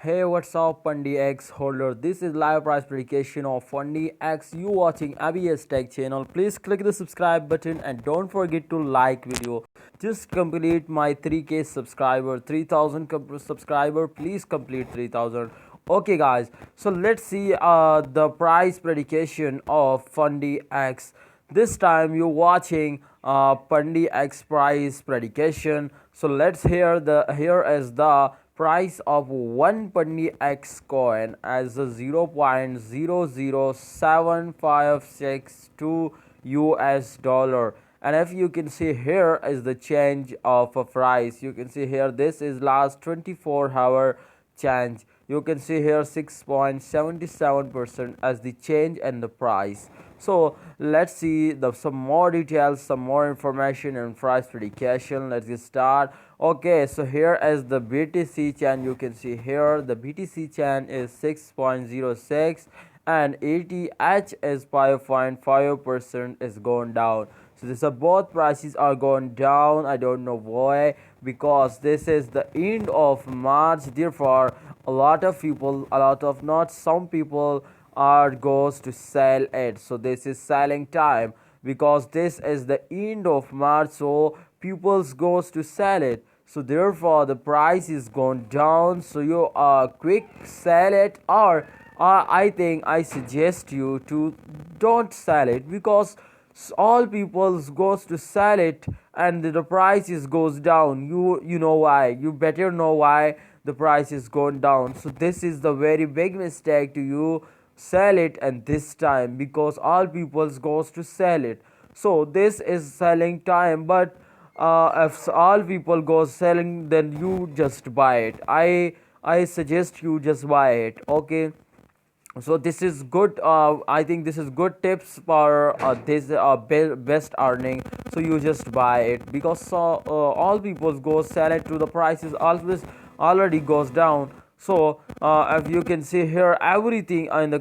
Hey, what's up, Pundi X holder? This is live price predication of Pundi X. You watching ABS Tech channel. Please click the subscribe button and don't forget to like video. Just complete my 3K subscriber, 3000 subscriber. Please complete 3000. Okay, guys. So let's see the price predication of Pundi X. This time you're watching Pundi X price predication. So let's hear the here is the price of one Pundi X coin as a 0.00756 US dollar. And if you can see, here is the change of a price. You can see here, this is last 24-hour change. You can see here 6.77% as the change in the price. So let's see some more details, some more information and price prediction. Let's get start. Okay, so here is the BTC chain. You can see here the BTC chain is 6.06 and ETH is 5.5% is going down. So this both prices are going down. I don't know why, because this is the end of March. Therefore, a lot of people, a lot of not some people are goes to sell it. So this is selling time because this is the end of March. So people goes to sell it. So therefore the price is going down. So you quick sell it, or I think I suggest you to don't sell it, because all people goes to sell it and the price is goes down. You know why, you better know why the price is going down. So this is the very big mistake to you sell it and this time, because all people goes to sell it. So this is selling time, but if all people go selling, then you just buy it. I suggest you just buy it. Okay, so this is good. I think this is good tips for this best earning. So you just buy it, because all people go sell it to the prices always already goes down. So if you can see here, everything in the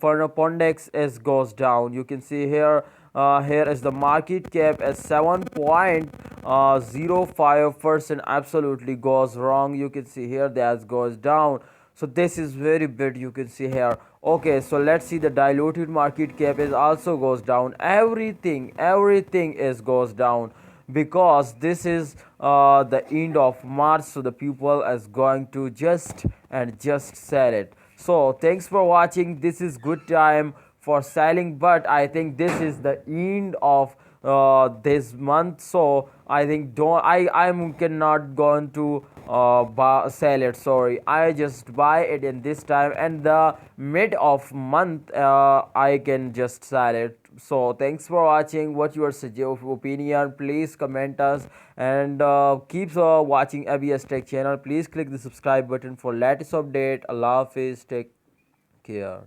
for Pondex is goes down. You can see here, here is the market cap at 7.05%, absolutely goes wrong. You can see here that goes down. So this is very big, you can see here. Okay, so let's see the diluted market cap is also goes down. Everything is goes down, because this is the end of March. So the people is going to just sell it. So thanks for watching. This is good time for selling, but I think this is the end of this month. So I think don't I'm cannot going to sell it. Sorry, I just buy it in this time, and the mid of month I can just sell it. So thanks for watching. What your opinion, please comment us, and keep watching ABS Tech channel. Please click the subscribe button for latest update. Allah Hafiz, take care.